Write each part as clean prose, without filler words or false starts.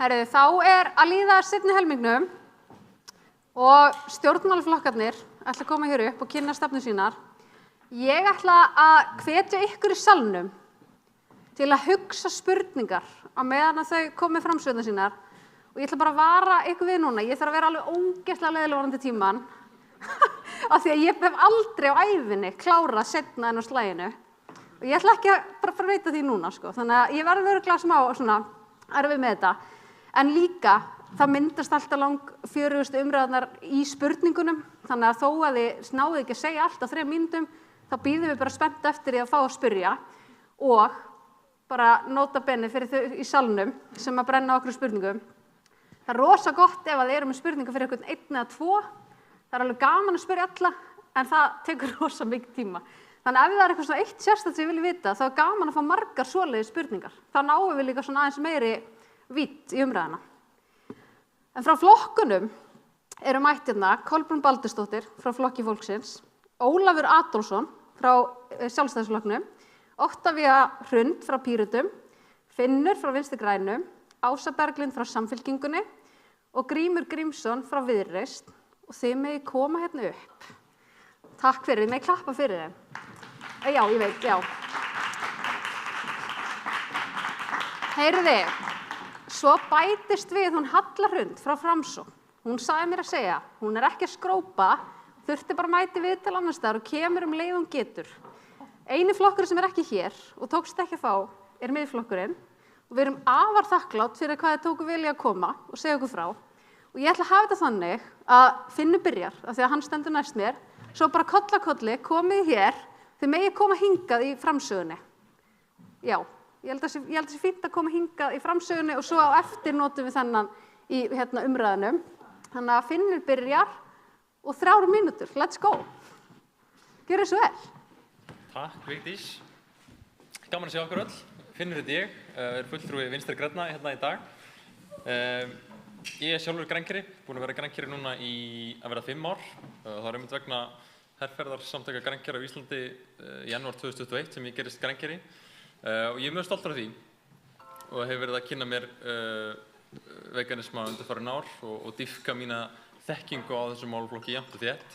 Herðu, þá að líða seinni helmingnum og stjórnmálaflokkarnir ætla að koma hér upp og kynna stefnu sínar. Ég ætla að hvetja ykkur í salnum til að hugsa spurningar á meðan að þau komi framsögurnar sínar og ég ætla bara að vara ykkur við núna. Ég þarf að vera alveg ógeðslega leiðileg varðandi tímann af því að ég hef aldrei á ævinni klárað seinna en á slaginu og ég ætla ekki að bara fara að veita því núna sko. Þannig að ég verður örugglega smá svona erfið með þetta. En líka, það myndast alltaf langfjörugustu umræðurnar í spurningunum, þannig að þó að þið náðu ekki að segja allt á 3 mínútum, þá bíðum við bara spennt eftir því að fá að spyrja og bara nota bene fyrir þau í salnum sem að brenna okkur spurningum. Það rosa gott ef að þið eru með spurningar fyrir einhvern 1 eða 2, það alveg gaman að spyrja alla, en það tekur rosa mikið tíma. Þannig að ef það eitthvað svona eitt sérstakt sem ég vilja vita, þá gaman að fá margar svoleiðis spurningar. Þá náum við líka svona aðeins meiri vídd í umræðuna. En frá flokkunum eru mætt hérna Kolbrún Baldursdóttir frá Flokki fólksins, Ólafur Adolfsson frá Sjálfstæðisflokknum, Oktavía Hrund frá Pírötum, Finnur frá Vinstri grænum, Ása Berglind frá Samfylkingunni og Grímur Grímsson frá Viðreisn og þið megið koma hérna upp. Takk fyrir, þið megið klappa fyrir þeim. Já, ég veit, já. Heyriði. Svo bætist við hún Halla Hrund frá Framsókn. Hún sagði mér að segja, hún ekki að skrópa, þurfti bara mæti við til annars staðar og kemur leið hún getur. Eini flokkur sem ekki hér og tókst ekki að fá Miðflokkurinn og við erum afar þakklátt fyrir hvað þið tóku vilja að koma og segja okkur frá. Og ég ætla að hafa þetta þannig að Finnur byrjar, af því að hann stendur næst mér, svo bara koll að kolli komið hér, þið megið koma hingað í framsögunni. Já. Ég held að það sé fínt að koma hingað í framsögunni og svo á eftir notum við þennan í umræðunum. Þannig að Finnur byrjar og 3 mínútur. Let's go. Gjörðu svo vel. Takk, Vigdís. Gaman að sjá okkur öll. Finnur heiti ég, fulltrúi Vinstri grænna hérna í dag. Ég sjálfur grænkeri, búinn að vera grænkeri núna í að vera 5 ár. Það einmitt vegna herferðarsamtaka grænkera á Íslandi í janúar 2021 sem ég gerist grænkeri. Og ég mjög stoltur af því og hef verið að kynna mér veganisma undanfarin ár og dýpka mína þekkingu á þessum málaflokki jafnt og þétt.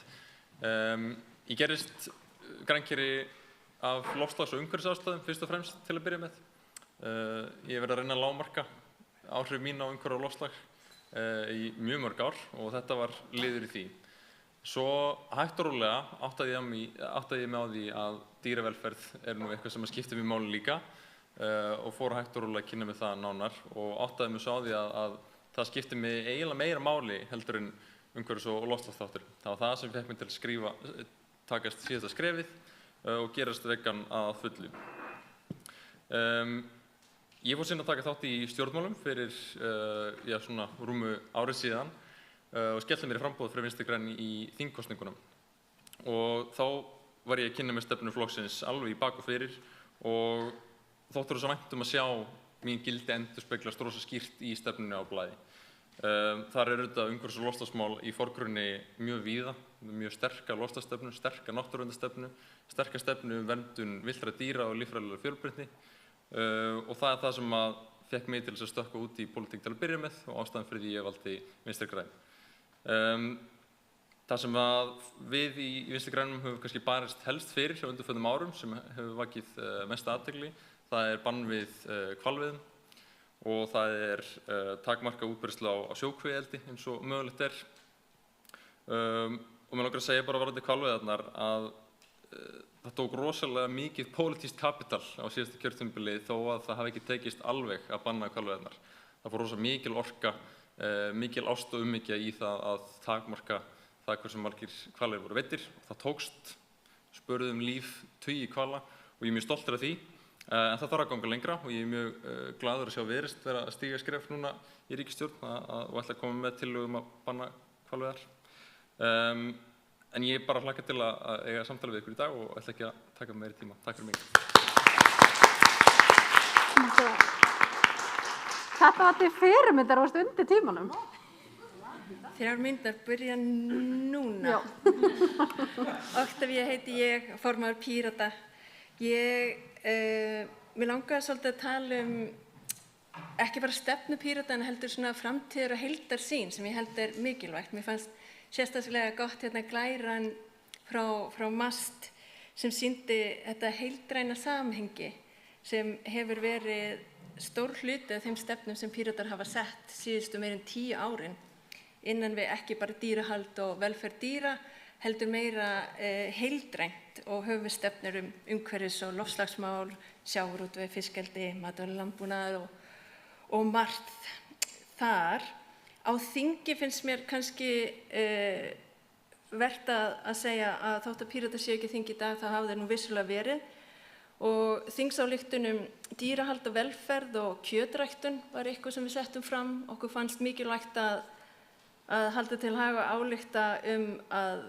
Ég gerist grænkeri af loftslags- og umhverfisástæðum fyrst og fremst til að byrja með. Ég hef verið að reyna að lágmarka áhrif mín á umhverfi og loftslag í mjög mörg ár og þetta var liður í því. Svo hægt og rólega áttaði ég mig á því að dýravelferð nú eitthvað sem skiptir mig máli líka og fór hægt og rólega að kynna mig það nánar og áttaði mig svo á því að það skiptir mig eiginlega meira máli heldur en umhverfis- og loftslagsþáttur. Það var það sem fékk mig til að takast síðasta skrefið og gerast vegan að fullu. Ég fór sinna að taka þátt í stjórnmálum fyrir svona rúmu ári síðan og skellti mér í framboð fyrir Vinstri græn í þingkosningunum. Og þá var ég að kynna mér stefnu flokksins alveg í bak og fyrir og þótti rosa vænt að sjá mín gildi endurspeglast rosa skýrt í stefnunni á blaði. Þar auðvitað umhverfis- og loftslagsmál í forgrunni mjög víða, mjög sterka loftslagsstefnu, sterka náttúruverndarstefnu, sterka stefnu verndun villtra dýra og líffræðilegrar fjölbreytni og það það sem að fékk mig til þess að stökkva út í pólitík til að byrja með og ástæðan fyrir því ég valdi Vinstri græn. Það sem að við í Vinstri grænum höfum kannski barist helst fyrir hjá undanförnum árum sem hefur vakið mesta athygli, það bann við hvalveiðum og það takmarkað útbreiðsla á sjókvíaeldi eins og mögulegt og mig langar að segja bara varðandi hvalveiðarnar að það tók rosalega mikið pólitískt kapital á síðasta kjörtímabili þó að það hafi ekki tekist alveg að banna hvalveiðarnar. Það fór rosa mikil orka, mikil ást og umhyggja í það að takmarka það hversu margir hvalir voru veiddir. Það tókst, spurðum líf tugi hvala og ég mjög stoltur af því. En það þarf að ganga lengra og ég mjög glaður að sjá Viðreisn vera að stíga skref núna í ríkisstjórn og ætla að koma með tillögu að banna hvalveiðar. En ég bara hlakka til að eiga samtali við ykkur í dag og ætla ekki að taka meiri tíma. Takk fyrir mig. Þetta var til fyrirmyndar og undir tímanum. 3 mínútur byrja núna. Oktavía heiti ég, formaður Pírata. Mér langaði svolítið að tala ekki bara stefnu Pírata en heldur svona framtíðar og heildarsýn sem ég held mikilvægt. Mér fannst sérstaklega gott glæran frá MAST sem sýndi þetta heildræna samhengi sem hefur verið stór hluti af þeim stefnum sem Píratar hafa sett síðustu meira en 10 árin innan við ekki bara dýrahald og velferð dýra, heldur meira heildrænt og höfum við stefnur umhverfis- og loftslagsmál, sjávarútveg, fiskeldi, matvæli, landbúnaður og margt þar. Á þingi finnst mér kannski vert að segja að þótt að Píratar séu ekki þingi í dag, þá hafa þeir nú vissulega verið. Og þingsályktun dýrahald og velferð og kjötræktun var eitthvað sem við settum fram. Okkur fannst mikilvægt að halda til haga og álykta að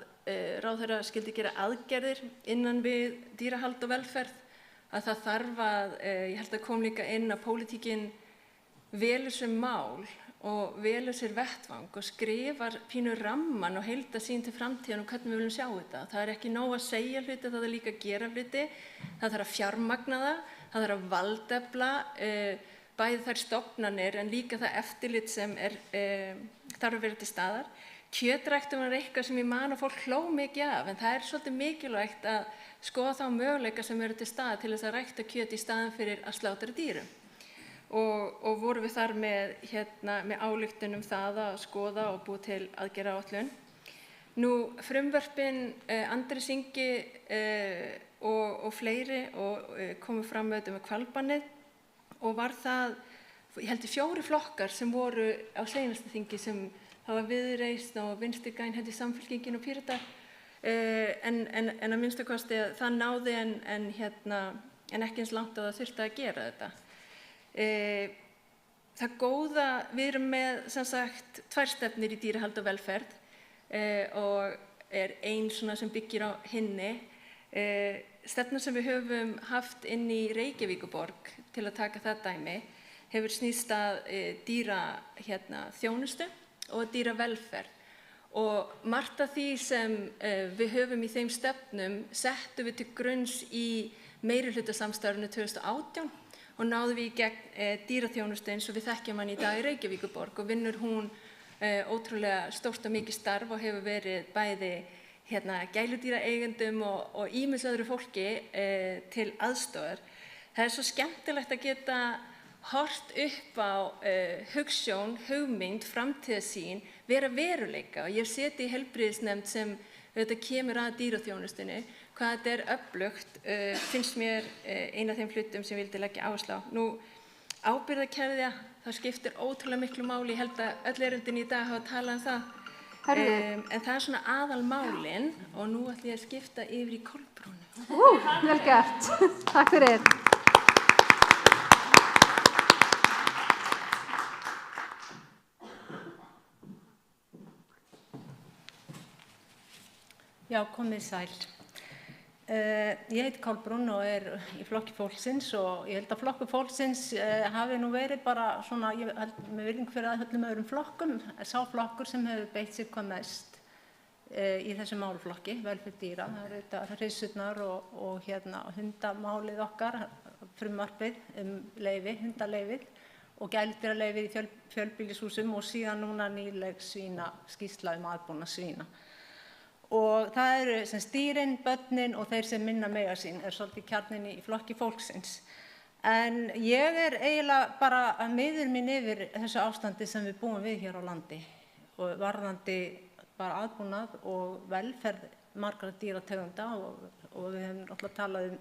ráðherra skyldi gera aðgerðir innan við dýrahald og velferð. Að það þarf ég held að kom líka inn að pólitíkin velur sér mál og velur sér vettvang og skrifar pínu ramman og heildarsýn til framtíðar og hvernig við viljum sjá þetta. Það er ekki nóg að segja hluti, það er líka að gera hluti. Það þarf að fjármagna það þarf að valdefla bæði þær stofnanir en líka það eftirlit sem þarf að vera til staðar. Kjötræktun var eitthvað sem ég man að fólk hló mikið af, en það er svolítið mikilvægt að skoða þá möguleika sem eru til staðar til þess að rækta kjöt í staðinn fyrir að slátra dýrum. Og vorum við þar með ályktun það að skoða og búa til aðgerðaáætlun. Nú frumvörpin Andrés Ingi og fleiri komu fram með hvalbannið og var það, ég held 4 flokkar sem voru á seinasta þingi sem það var Viðreisn og Vinstri græn, Samfylkingin og Píratar en að minnsta kosti það náði en ekki eins langt að það þurfti að gera þetta. Það góða, við erum með sem sagt 2 stefnur í dýrahald og velferð og ein svona sem byggir á hinni. Stefna sem við höfum haft inn í Reykjavíkurborg til að taka það dæmi hefur snýst að þjónustu og dýravelferð. Og margt af því sem við höfum í þeim stefnum settum við til grunns í meirihlutasamstarfinu 2018 og náðum við í gegn dýraþjónustu eins og við þekkjum hann í dag í Reykjavíkurborg og vinnur hún ótrúlega stórt og mikið starf og hefur verið bæði gæludýraeigendum og ýmis öðru fólki til aðstoðar. Það er svo skemmtilegt að geta hort upp á hugsjón, hugmynd, framtíðarsýn, vera veruleika. Og ég seti í heilbrigðisnefnd sem þetta kemur að dýraþjónustunni, hvað þetta öflugt, finnst mér ein af þeim hlutum sem ég vildi leggja áherslu á. Nú, ábyrgðarkeðja, það skiptir ótrúlega miklu máli, ég held að öll erindin í dag hafa talað það. En það svona aðalmálin og nú ætla ég að skipta yfir í Kolbrúnu. Vel gert. Takk fyrir. Já, komið sæl. Ég heiti Kolbrún og í Flokki fólksins og ég held að Flokkur fólksins hafi nú verið bara svona, ég held með virðingu fyrir öllum öðrum flokkum, sá flokkur sem hefur beitt sig hvað mest í þessum málaflokki, velferð dýra. Það eru þetta hryssurnar og hundamálið okkar, frumvarpið leyfi, hundaleyfið og gæludýraleyfið í fjölbýlishúsum og síðan núna nýleg skýrsla aðbúnað svína. Og það eru sem dýrin, börnin og þeir sem minna mega sín svolítið kjarninn í Flokki fólksins. En ég eiginlega bara miður mín yfir þessu ástandi sem við búum við hér á landi og varðandi bara aðbúnað og velferð margra dýrategunda og við höfum alltaf talað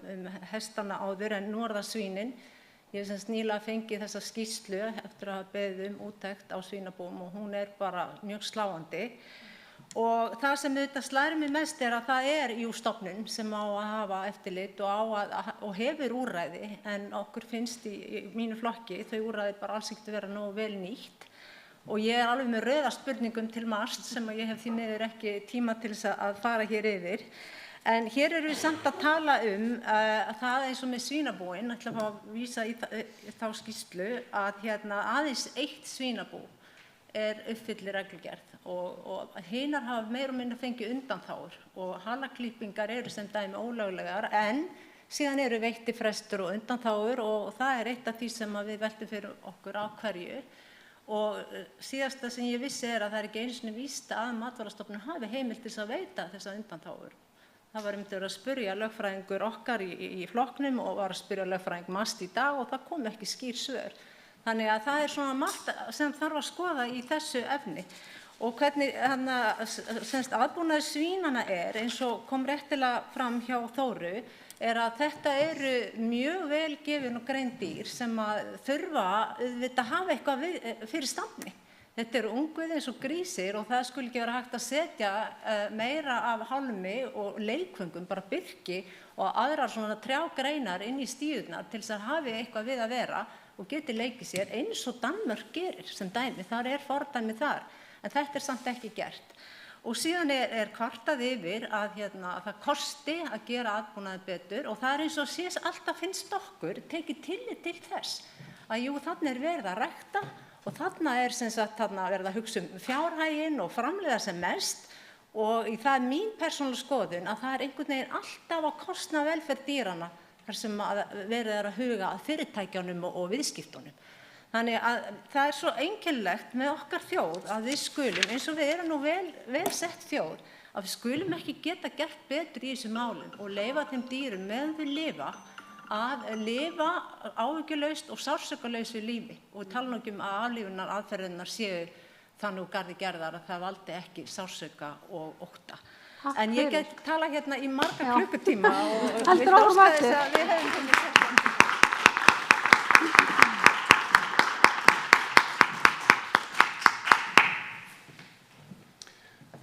hestana áður en nú það svínin. Ég hef nýlega fengið þessa skýrslu eftir að hafa beðið úttekt á svínabúum og hún bara mjög sláandi. Og það sem þetta slærir mig mest að það stofnun sem á að hafa eftirlit og hefur úrræði en okkur finnst í mínu flokki þau úrræði bara alls ekki vera nógu vel nýtt og ég alveg með rauða spurningum til MAST sem ég hef því miður ekki tíma til þess að fara hér yfir. En hér erum við samt að tala að það eins og með svínabúin, ætla að fá að vísa í þá skýrslu að aðeins 1 svínabú uppfyllir reglugerð og hinar hafa meira og minna fengið undanþágur og halaklippingar eru sem dæmi ólöglegar en Síðan eru veittifrestur og undanþágur og það er eitt af því sem við veltum fyrir okkur á hverju. Og síðasta sem ég vissi að það er ekki einu sinni víst að Matvælastofnun hafi heimild til að veita þessar undanþágur. Það var verið að spyrja lögfræðingur okkar í flokknum og var að spyrja lögfræðing MAST í dag og það kom ekki skýr svör. Þannig að það er svona margt sem þarf að skoða í þessu efni. Og hvernig aðbúnaður svínana eins og kom réttilega fram hjá Þóru, að þetta eru mjög vel gefin og greind dýr sem að þurfa að hafa eitthvað fyrir stamni. Þetta eru ungviði eins og grísir og það skulle ekki vera hægt að setja meira af hálmi og leikföngum, bara birki og aðrar svona trjágreinar inn í stíðurnar til þess að hafi eitthvað við að vera og geti leikið sér eins og Danmörk gerir sem dæmi. Þar er fordæmi þar, en þetta er samt ekki gert. Og síðan er kvartað yfir að það kosti að gera aðbúnaði betur og það er eins og alltaf finnst okkur tekið tillit til þess að jú, þarna er verið að rækta og þarna er verið að hugsa fjárhaginn og framleiða sem mest og það er mín persónulega skoðun að það er einhvern veginn alltaf á kostnað velferð dýranna þar sem verið er að huga að fyrirtækjunum og viðskiptunum. Þannig að það er svo einkennilegt með okkar þjóð að við skulum, eins og við erum nú vel sett þjóð, að við skulum ekki geta gert betur í þessu málum og leyfa þeim dýrum meðan þau lifa að lifa áhyggjulaust og sársaukalausu lífi og við tala nú ekki að aflífunar aðferðirnar séu þannig úr garði gerðar að það valdi ekki sársauka og ótta. En ég get tala í marga klukkutíma og við óska þess að við hefum komið þetta.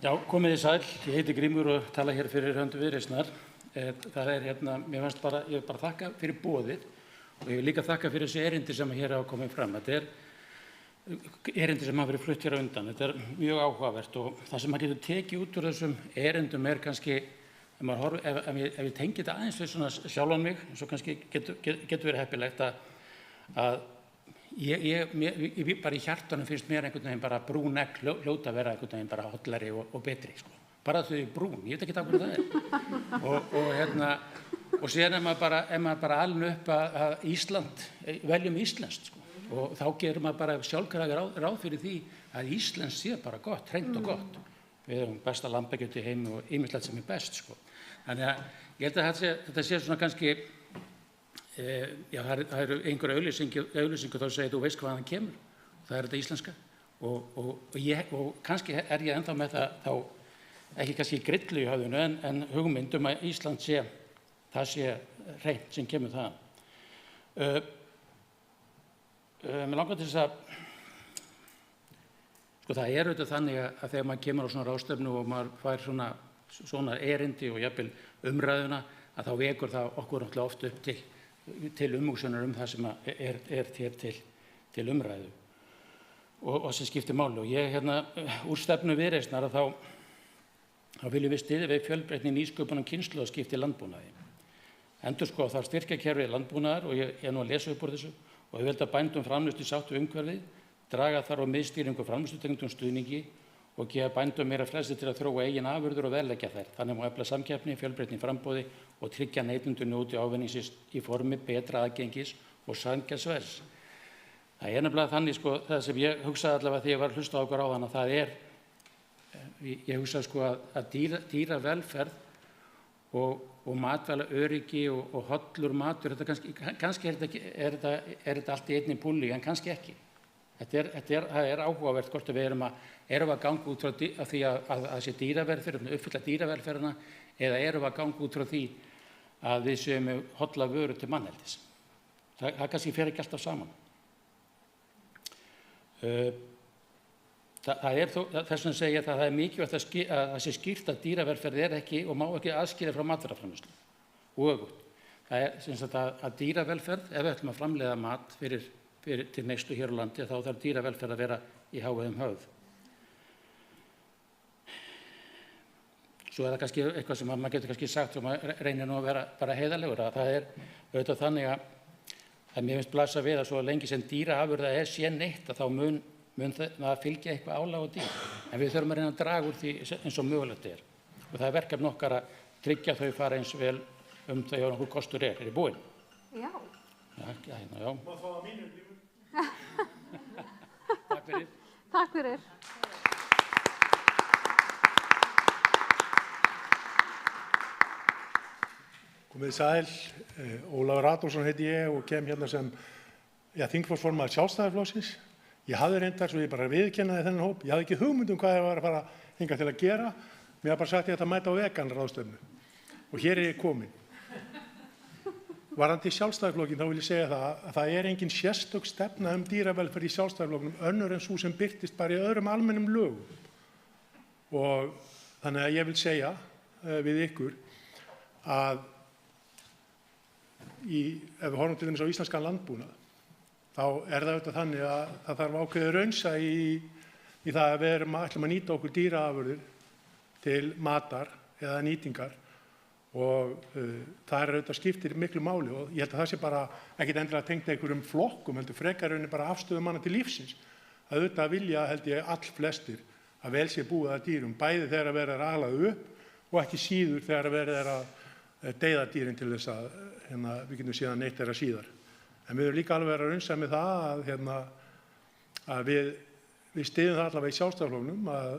Já, komið þið sæl. Ég heiti Grímur og tala hér fyrir hönd Viðreisnar. Það er mér fannst ég vil bara þakka fyrir boðið og ég vil líka þakka fyrir þessi erindi sem hér hafa komið fram. Þetta er erindi sem hafa verið flutt hér á undan. Þetta er mjög áhugavert og það sem maður getur tekið út úr þessum erindum er kannski, ef ég tengi þetta aðeins við svona sjálfan mig, svo kannski getur verið heppilegt að ég bara í hjartanum finnst mér einhvern veginn bara brún egg hljóta að vera einhvern veginn bara hollari og betri, sko. Bara þau brún, ég veit ekki af hverju það er. Og síðan maður bara alin upp að Ísland, veljum íslenskt, sko. Og þá gerir maður bara sjálfkrafa ráð fyrir því að íslenskt sé bara gott, hreint og gott. Við erum besta lambakjöt í heimi og ýmislegt sem er best, sko. Þannig að ég held að þetta sé svona kannski það eru einhverja auglýsingu þá segir þú veist hvaðan kemur, það er þetta íslenska og kannski er ég ennþá með það þá ekki kannski grillu í höfðinu en hugmynd að Ísland það sé hreint sem kemur það. Mér langar til þess að sko það er auðvitað þannig að þegar maður kemur á svona ráðstefnu og maður fær svona erindi og jafnvel umræðuna að þá vekur það okkur náttúrulega oft upp til umhugsunar það sem er hér til umræðu og sem skiptir máli. Og ég úr stefnu Viðreisnar þá viljum við styðja við fjölbreytni nýsköpun og kynslóðaskipti í landbúnaði. Endurskoða þarf styrkjakerfi landbúnaðar og ég nú að lesa upp úr þessu og ég vil að bændum framleiðslu í sátt við umhverfið, draga þarf á miðstýringu framleiðslutengdum stuðningi og gefa bændum meira frelsi til að þróa eigin afurðir og verðleggja þær. Þannig má efla samkeppni, fjölbreytni í framboði og tryggja neytendur njóti ávinningsins í formi betra aðgengis og sanngjarns verðs. Það er nefnilega þannig, sko, það sem ég hugsaði allavega þegar ég var að hlusta á okkur á þann að það ég hugsaði sko að dýravelferð og matvælaöryggi og hollur matur, kannski er þetta allt í einni púlli, en kannski ekki. Það er áhugavert hvort við erum að ganga út frá því að sé dýravelferð, uppfylla dýravelferðina, eða erum við að ganga út frá því að við séum með holla vöru til manneldis. Það kannski fer ekki alltaf saman. Þess vegna segi ég að það er mikilvægt að það sé skýrt að dýravelferð er ekki og má ekki aðskilja frá matvælaframleiðslu. Og öfugt. Það er sem sagt að dýravelferð, ef við ætlum að framleiða mat til neyslu hér á landi, þá þarf dýravelferð að vera í hávegum höfð. Svo er það kannski eitthvað sem maður getur kannski sagt og maður reynir nú að vera bara heiðarlegur, að það er auðvitað þannig að mér finnst blasa við að svo lengi sem dýraafurða sé neitt að þá mun það fylgja eitthvað álag á dýr. En við þurfum að reyna að draga úr því eins og mögulegt er. Og það er verkefni okkar að tryggja þau fara eins vel það ef einhver kostur er í búinn. Já. Já, hérna, já. Má fá að mínu lífur. Takk fyrir. Takk fyrir. Komið sæl, Ólafur Adolfsson heiti ég og kem hérna sem þingflokksformaður Sjálfstæðisflokksins. Ég hafði reyndar, svo ég bara viðurkennaði þennan hóp, ég hafði ekki hugmynd hvað ég var að fara hingað til að gera. Mér var bara sagt ég ætti að mæta á veganráðstefnu og hér er ég komin. Varðandi Sjálfstæðisflokkinn þá vil ég segja að það er engin sérstök stefna dýravelferð í Sjálfstæðisflokknum önnur en sú sem birtist bara í öðrum almennum lögum. Og þannig að ég vil segja við ykkur að ef við horfum til dæmis á íslenskan landbúnað, þá er það auðvitað þannig að það þarf ákveðið raunsa í það að við ætlum að nýta okkur dýraafurðir til matar eða nýtingar og það er auðvitað skiptir miklu máli og ég held að það sé bara ekkit endilega tengt einhverjum flokkum, heldur frekar bara afstöðu manna til lífsins. Að auðvitað vilja held ég all flestir að vel sé búið að dýrum, bæði þegar verið er alað upp og ekki síður þegar verið er að deyða dýrin til þess að við getum síðan neytt þeirra síðar. En við erum líka alveg að raunsa með það að við styðjum það allavega í Sjálfstæðisflokknum að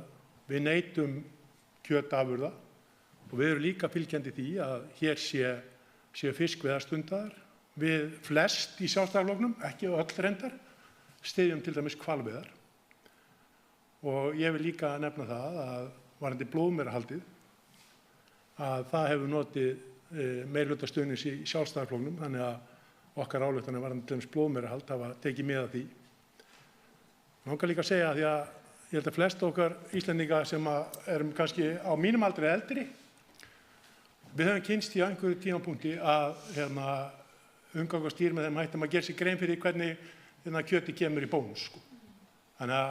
við neytum kjötafurða og við erum líka fylgjandi því að hér sé fiskveiðar stundaðar. Við flest í Sjálfstæðisflokknum, ekki öll reyndar, styðjum til dæmis hvalveiðar. Og ég vil líka nefna það að varðandi blóðmerahaldið að það hefur notið meirihluta stuðnings í Sjálfstæðisflokknum, þannig að okkar ályktanir varðandi til dæmis blóðmerahald hafa tekið mið af því. Mig langar líka að segja því að ég held að flest okkar Íslendinga sem erum kannski á mínum aldri eldri, við höfum kynnst í einhverju tímapunkti að umgangast dýr með þeim hætti að maður gerir sér grein fyrir hvernig kjöti kemur í bónus. Þannig að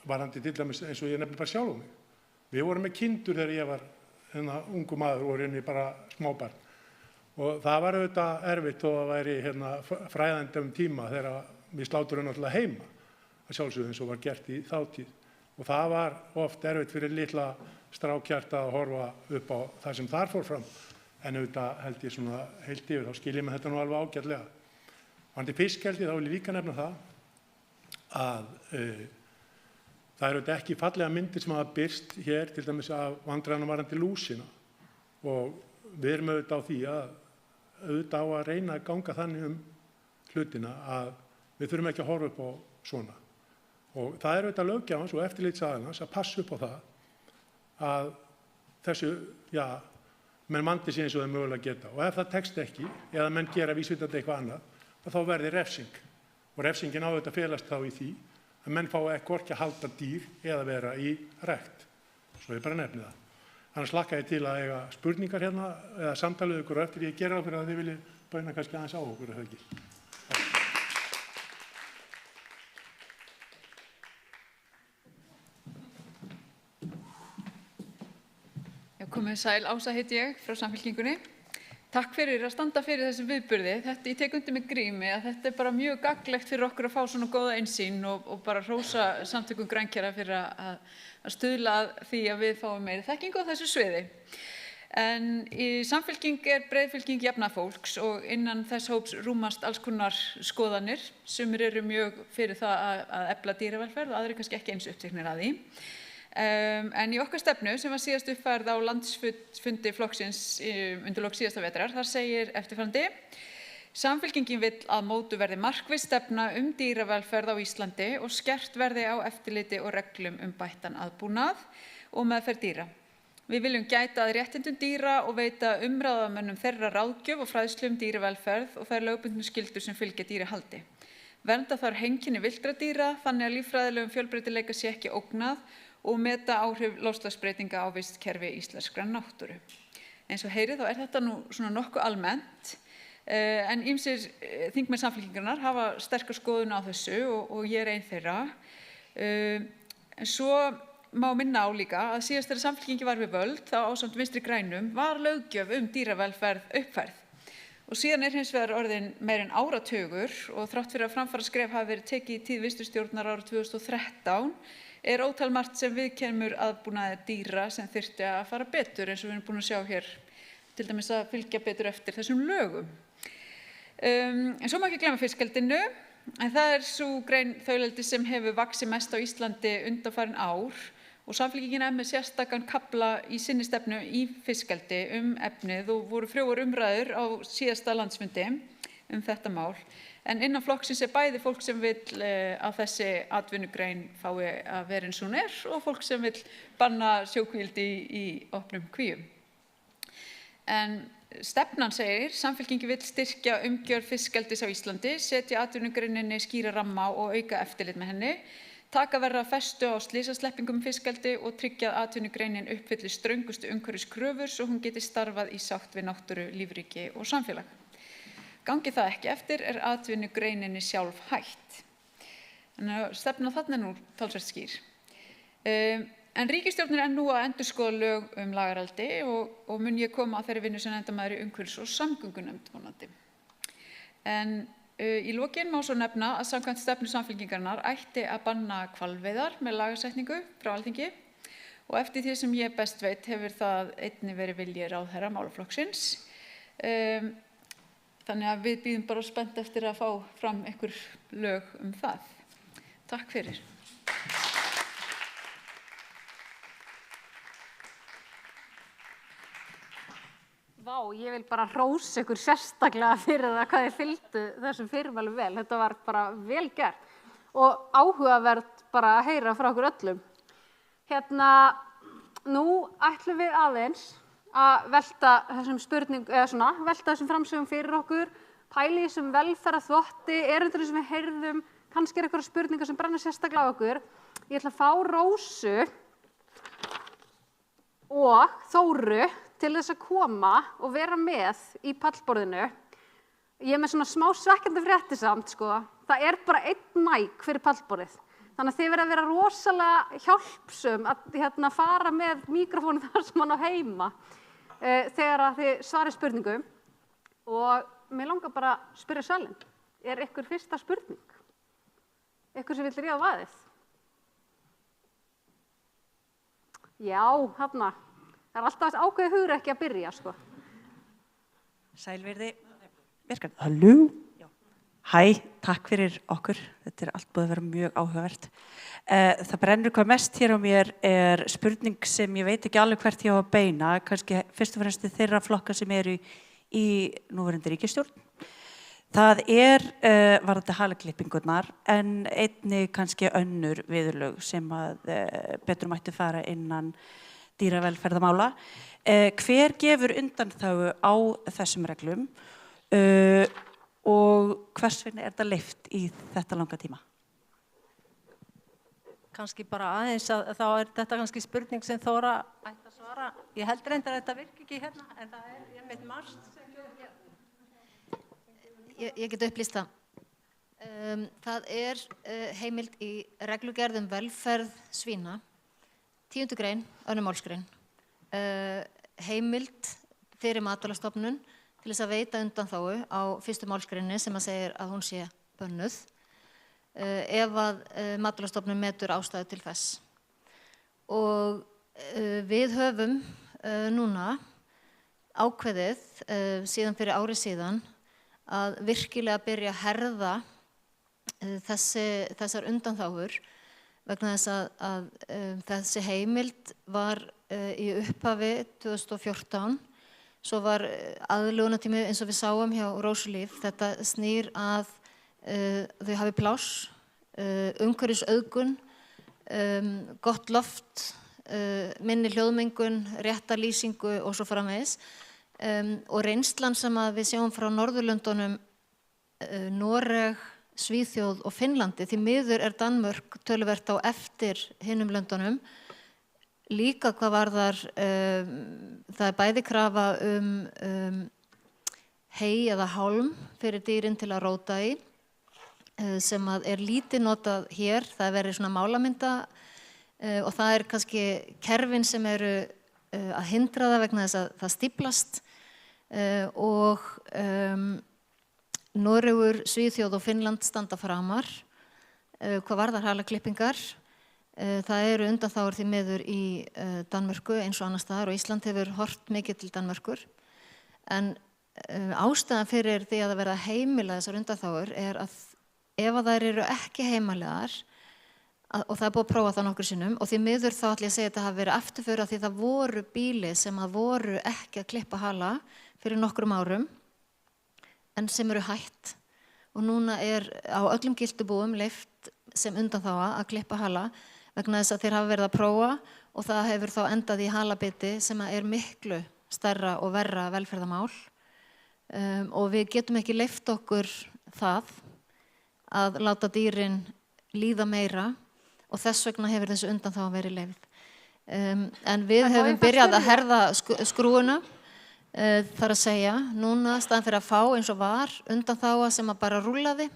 varðandi til dæmis eins og ég nefni bara sjálf á mig. Við vorum með kindur þegar ég var ungu maður og reyni bara smábarn. Og það var auðvitað erfitt og það væri fræðandi tíma þegar við sláturum náttúrulega heima að sjálfsögðu eins og var gert í þátíð. Og það var oft erfitt fyrir litla strákjarta að horfa upp á það sem þar fór fram. En auðvitað held ég svona heilt yfir, þá skil ég með þetta nú alveg ágætlega. Varðandi fiskeldi þá vil ég líka nefna það að það eru auðvitað ekki fallega myndir sem hafa birst hér til dæmis af vandræðanum varðandi lúsina og við erum auðvitað á því að auðvitað á að reyna að ganga þannig hlutina að við þurfum ekki að horfa upp á svona. Og það er auðvitað löggjafans og eftirlitsaðilans að passa upp á það að þessu, menn mandi sig eins og þeir mögulega geta. Og ef það tekst ekki, eða menn gera vísvitandi eitthvað annað, þá verði refsing. Og refsingin á auðvitað felast þá í því að menn fái hvorki að halda dýr eða vera í rækt. Svo ég bara nefni það. Annars hlakka ég til að eiga spurningar eða samtalið ykkur eftir ég gera það fyrir að þið viljið bauna kannski aðeins á okkur, eða ekki. Komið sæl, Ása heiti ég frá Samfylkingunni. Takk fyrir að standa fyrir þessum viðburði. Ég tek undir með grími að þetta er bara mjög gagnlegt fyrir okkur að fá svona góða innsýn og bara hrósa samtökum grænkera fyrir að stuðla að því að við fáum meiri þekkingu á þessu sviði. En í Samfylking er breið fylking jafnaðarfólks og innan þess hóps rúmast alls konar skoðanir. Sumir eru mjög fyrir það að efla dýravelferð og aðrir kannski ekki eins uppteknir að því. En í okkar stefnu sem var síðast uppfærð á landsfundi flokksins undir lok síðasta vetrar, þar segir eftirfarandi: Samfylkingin vill að mótuð verði markviss stefna dýravelferð á Íslandi og skert verði á eftirliti og reglum bættan aðbúnað og meðferð dýra. Við viljum gæta að réttindum dýra og veita umráðamönnum þeirra ráðgjöf og fræðslu dýravelferð og þær lögbundnu skyldur sem fylgja dýrahaldi. Vernda þarf heimkynni villtra dýra þannig að líffræðilegum fjölbreytileika sé ekki ógnað og meta áhrif loftslagsbreytinga á vistkerfi íslenskrar náttúru. Eins og heyrið þá er þetta nú svona nokkuð almennt, en ýmsir þingmenn Samfylkingarinnar hafa sterka skoðun á þessu og ég er ein þeirra. En svo má minna á líka að síðast þegar Samfylkingin var við völd, þá ásamt Vinstri grænum, var löggjöf dýravelferð uppfærð. Og síðan er hins vegar orðin meir en áratugur og þrátt fyrir að framfaraskref hafi verið tekið í tíð Vinstristjórnar árið 2013, er ótal margt sem viðkemur aðbúnaði dýra sem þyrfti að fara betur eins og við erum búin að sjá hér til dæmis að fylgja betur eftir þessum lögum. En svo má ekki glemma fiskeldinu, en það sú grein þauðeldi sem hefur vaxið mest á Íslandi undanfarin ár og Samfylkingin með sérstakan kafla í sinni stefnu í fiskeldi efnið og voru frjóar umræður á síðasta landsfundi þetta mál. En innan flokksins bæði fólk sem vill að þessi atvinnugrein fái að vera eins og hún og fólk sem vill banna sjókvíldi í opnum kvíum. En stefnan segir, Samfylkingin vill styrkja umgjörð fiskeldis á Íslandi, setja atvinnugreininni skýra ramma og auka eftirlit með henni, taka verða festu á slysasleppingum fiskeldi og tryggja að atvinnugreinin uppfylli ströngustu umhverfiskröfur svo hún geti starfað í sátt við náttúru, lífríki og samfélag. Gangi það ekki eftir atvinnugreininni sjálf hætt. Þannig að stefna þarna nú talsvert skýr. En ríkisstjórnin nú að endurskoða lög lagareldi og mun ég koma að þeirri vinnu sem nefndamaður í umhverfis- og samgöngunefnd vonandi. En í lokin má svo nefna að samkvæmt stefnu Samfylkingarinnar ætti að banna hvalveiðar með lagasetningu frá Alþingi og eftir því sem ég best veit hefur það einnig verið vilji ráðherra málaflokksins. Þannig að við bíðum bara spennt eftir að fá fram einhver lög það. Takk fyrir. Vá, ég vil bara hrósa ykkur sérstaklega fyrir það hvað þið fylgdu þessum fyrirmælum vel. Þetta var bara vel gert og áhugavert bara að heyra frá okkur öllum. Nú ætlum við aðeins að velta þessum framsögum fyrir okkur, pæli í þessum velferðarþvotti, erindunum sem við heyrðum, kannski einhverjar spurningar sem brenna sérstaklega á okkur. Ég ætla að fá Rósu og Þóru til þess að koma og vera með í pallborðinu. Ég með svona smá svekkjandi fréttir samt, sko. Það bara 1 mæk fyrir pallborðið. Þannig að þið verða að vera rosalega hjálpsum að fara með mikrofónu þar sem hann á heima þegar að þið svarið spurningum. Og mér langar bara að spyrja salinn. Ykkur fyrsta spurning? Ykkur sem vill ríða á vaðið? Já, þarna. Það alltaf ákveðið hugrekki að byrja, sko. Sælverði. Halló. Hæ, takk fyrir okkur. Þetta allt búið að vera mjög áhugavert. Það brennur hvað mest hér á mér spurning sem ég veit ekki alveg hvert ég á að beina, kannski fyrst og fremst þeirra flokka sem eru í núverandi ríkisstjórn. Það varðandi halaklippingurnar en einnig kannski önnur viðurlög sem að betur mættu fara innan dýravelferðarmála. Hver gefur undanþágu á þessum reglum og hvers vegna þetta leyft í þetta langa tíma? Kannski bara aðeins að þá þetta kannski spurning sem Þóra ætti að svara. Ég held reyndar að þetta virki ekki hérna, en það ég veit margt sem gjör hér. Ég get upplýst það. Það heimild í reglugerð velferð svína, 10. grein, 2. málsgrein, heimild fyrir Matvælastofnun til þess að veita undanþágu á 1. málsgreininni sem að segir að hún sé bönnuð ef að Matvælastofnun metur ástæðu til þess. Og við höfum núna ákveðið síðan fyrir ári síðan að virkilega byrja að herða þessar undanþágur vegna þess að þessi heimild var í upphafi 2014. Svo var aðlögunartími eins og við sáum hjá Rósulíf. Þetta snýr að þau hafi pláss, umhverfisauðgun, gott loft, minni hljóðmengun, rétta lýsingu og svo framvegis. Og reynslan sem að við sjáum frá Norðurlöndunum, Noreg, Svíþjóð og Finnlandi, því miður Danmörk töluvert á eftir hinum löndunum. Líka hvað varðar, það bæði krafa hey eða hálm fyrir dýrin til að róta í, sem að lítið notað hér. Það verið svona málamynda og það kannski kerfin sem eru að hindra það vegna þess að það stíflast og Noregur, Svíþjóð og Finnland standa framar. Hvað varðar halaklippingar? Það eru undanþágur því miður í Danmörku eins og annars staðar og Ísland hefur horft mikið til Danmörkur. En ástæðan fyrir því að það verða heimila þessar undanþágur að ef að þær eru ekki heimilegar, og það búið að prófa það nokkur sinnum, og því miður þá ætla ég að segja að þetta hafi verið afturför því það voru býli sem að voru ekki að klippa hala fyrir nokkrum árum, en sem eru hætt. Og núna á öllum gildubúum leyft sem undanþága að klippa hala vegna þess að þeir hafa verið að prófa og það hefur þá endað í halabiti sem er miklu stærra og verra velferðamál. Og við getum ekki leyft okkur það að láta dýrin líða meira og þess vegna hefur þessu undanþága verið leyfð. En við höfum byrjað að herða skrúuna, þar að segja, núna staðan fyrir að fá eins og var undanþága sem að bara rúllaði.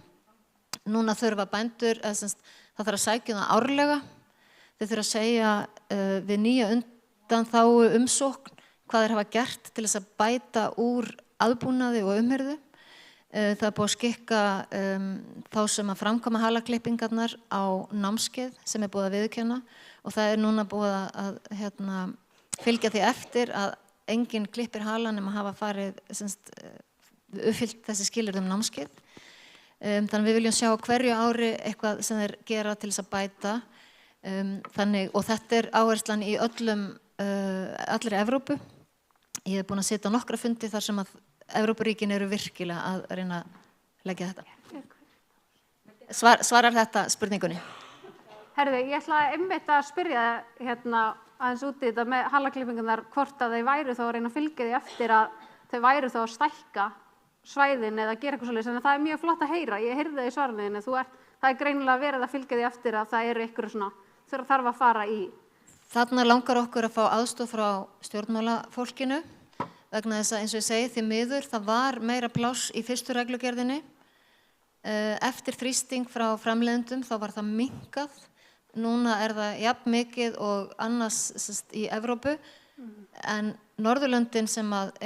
Núna þurfa bændur, það þarf að sækja það árlega, þeir þurfa að segja við nýja undanþágu umsókn hvað þeir hafa gert til þess að bæta úr aðbúnaði og umhirðu. Það búið að skikka þá sem að framkvæma halaklippingarnar á námskeið sem búið að viðurkenna og það núna búið að fylgja því eftir að enginn klippir halan nema hafa farið uppfyllt þessi skilyrði námskeið. Þannig við viljum sjá hverju ári eitthvað sem þeir gera til þess að bæta. Og þetta áherslan í allri Evrópu. Ég hef búin að sitja á nokkra fundi þar sem að Evrópuríkin eru virkilega að reyna að leggja þetta. Svarar þetta spurningunni? Herði, ég ætla einmitt að spyrja aðeins út í þetta með halaklippingarnar hvort að þau væru þá að reyna að fylgja því eftir að þau væru þá að stækka svæðin eða gera eitthvað svoleiðis, en það mjög flott að heyra. Ég heyrði það í svarinu, það greinilega verið að fylgja því eftir að það eru ykkur svona þarf að fara í. Þarna langar okkur að fá aðstoð frá stjórnmálafólkinu vegna þess að eins og ég segi því miður það var meira pláss í fyrstu reglugerðinni. Eftir þrýsting frá framleiðendum þá var það minnkað. Núna það jafn mikið og annars í Evrópu en Norðurlöndin sem að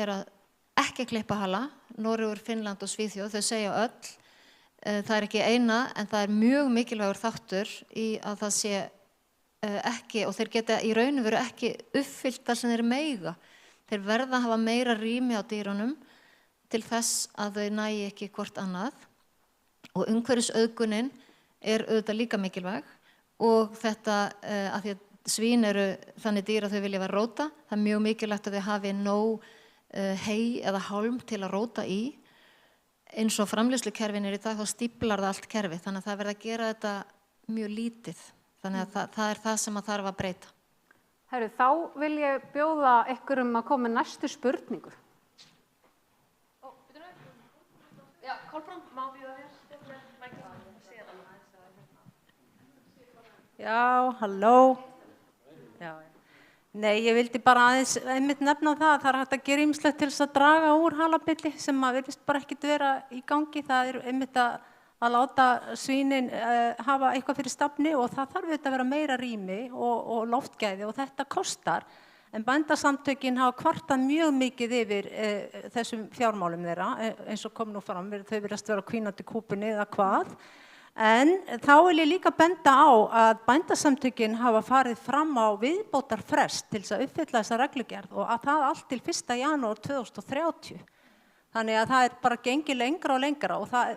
ekki að klippa hala, Noregur, Finnland og Svíþjóð, þau segja öll, það ekki eina en það mjög mikilvægur þáttur í að það sé ekki og þeir geta í raun og veru ekki uppfyllt það sem þeir meiga. Þeir verða að hafa meira rými á dýrunum til þess að þau nægi ekki hvort annað og umhverfisauðgunin auðvitað líka mikilvæg og þetta að því að svín eru þannig dýr að þau vilja vera róta, það mjög mikilvægt að þau hafi nóg hey eða hálm til að róta í. Eins og framleiðslukerfin í dag þá stíplar það allt kerfið þannig að það verða að gera þetta mjög lítið. Þannig að það það sem að þarf að breyta. Herru, þá vil ég bjóða ykkur að koma með næstu spurningu. Já, Kolbrún, má bjóða þér? Já, halló. Já. Nei, ég vildi bara aðeins einmitt nefna það er hægt að gera ýmislegt til þess að draga úr halabili sem að virðist bara ekkert vera í gangi. Það einmitt að láta svínin hafa eitthvað fyrir stafni og það þarf auðvitað að vera meira rými og loftgæði og þetta kostar. En bændasamtökin hafa kvartað mjög mikið yfir þessum fjármálum þeirra, eins og kom nú fram, þau virðast vera hvínandi kúpunni eða hvað. En þá vil ég líka benda á að bændasamtökin hafa farið fram á viðbótarfrest til þess að uppfylla þessa reglugerð og að það allt til 1. janúar 2030. Þannig að það bara gengið lengra og lengra og það